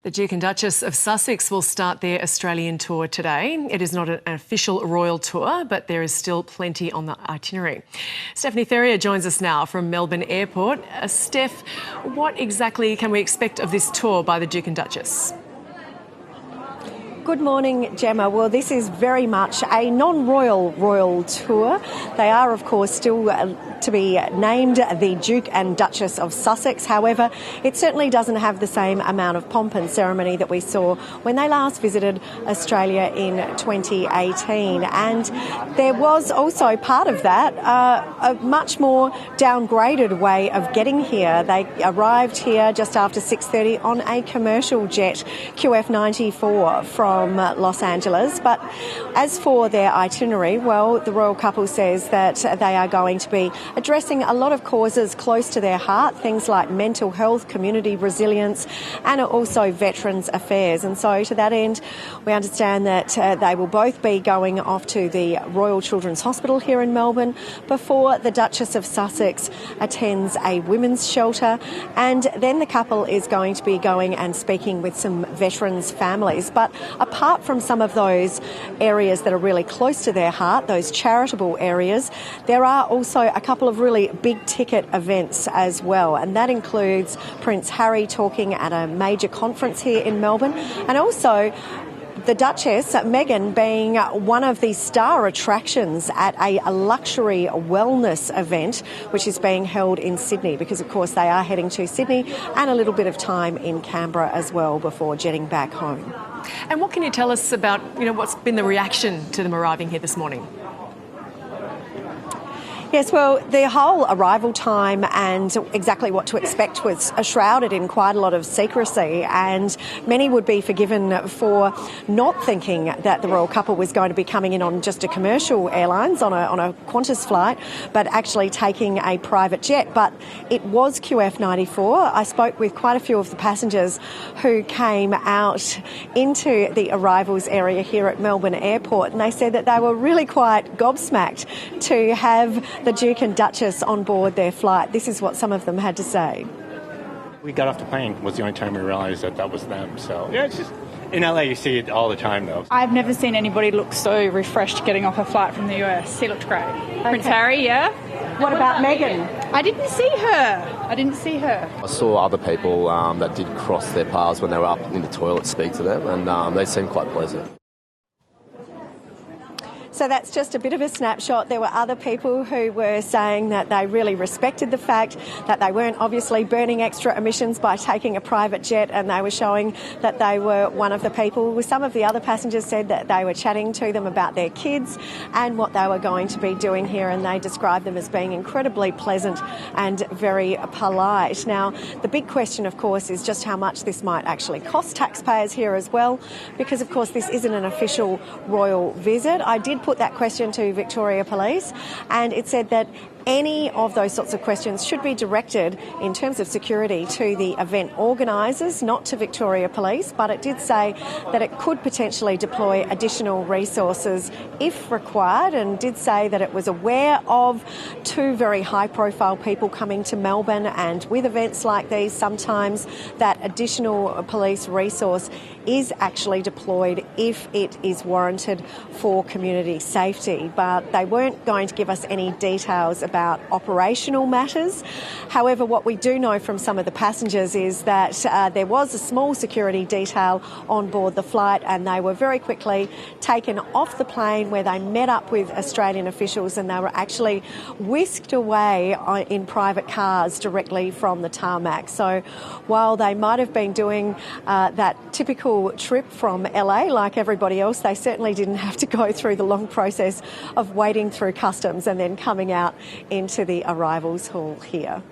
The Duke and Duchess of Sussex will start their Australian tour today. It is not an official royal tour, but there is still plenty on the itinerary. Stephanie Ferrier joins us now from Melbourne Airport. Steph, what exactly can we expect of this tour by the Duke and Duchess? Good morning, Gemma. Well, this is very much a non-royal royal tour. They are, of course, still to be named the Duke and Duchess of Sussex. However, it certainly doesn't have the same amount of pomp and ceremony that we saw when they last visited Australia in 2018. And there was also part of that a much more downgraded way of getting here. They arrived here just after 6:30 on a commercial jet, QF94, from Los Angeles. But as for their itinerary, well, the royal couple says that they are going to be addressing a lot of causes close to their heart, things like mental health, community resilience, and also veterans affairs. And so to that end, we understand that they will both be going off to the Royal Children's Hospital here in Melbourne before the Duchess of Sussex attends a women's shelter. And then the couple is going to be going and speaking with some veterans' families. But apart from some of those areas that are really close to their heart, those charitable areas, there are also a couple of really big ticket events as well. And that includes Prince Harry talking at a major conference here in Melbourne, and also the Duchess, Meghan, being one of the star attractions at a luxury wellness event which is being held in Sydney, because of course they are heading to Sydney and a little bit of time in Canberra as well before jetting back home. And what can you tell us about, what's been the reaction to them arriving here this morning? Yes, well, the whole arrival time and exactly what to expect was shrouded in quite a lot of secrecy, and many would be forgiven for not thinking that the royal couple was going to be coming in on just a commercial airlines, on a Qantas flight, but actually taking a private jet. But it was QF94. I spoke with quite a few of the passengers who came out into the arrivals area here at Melbourne Airport, and they said that they were really quite gobsmacked to have the Duke and Duchess on board their flight. This is what some of them had to say. We got off the plane was the only time we realised that was them. So, yeah, it's just, in LA you see it all the time though. I've never seen anybody look so refreshed getting off a flight from the US. He looked great. Okay. Prince Harry, yeah. What about Meghan? I didn't see her. I saw other people that did cross their paths when they were up in the toilet speak to them, and they seemed quite pleasant. So that's just a bit of a snapshot. There were other people who were saying that they really respected the fact that they weren't obviously burning extra emissions by taking a private jet, and they were showing that they were one of the people. Some of the other passengers said that they were chatting to them about their kids and what they were going to be doing here, and they described them as being incredibly pleasant and very polite. Now, the big question, of course, is just how much this might actually cost taxpayers here as well, because, of course, this isn't an official royal visit. I did put that question to Victoria Police, and it said that any of those sorts of questions should be directed in terms of security to the event organisers, not to Victoria Police, but it did say that it could potentially deploy additional resources if required, and did say that it was aware of two very high-profile people coming to Melbourne, and with events like these, sometimes that additional police resource is actually deployed if it is warranted for community safety. But they weren't going to give us any details about operational matters. However, what we do know from some of the passengers is that there was a small security detail on board the flight, and they were very quickly taken off the plane, where they met up with Australian officials, and they were actually whisked away in private cars directly from the tarmac. So while they might have been doing that typical trip from LA like everybody else, they certainly didn't have to go through the long process of wading through customs and then coming out into the arrivals hall here.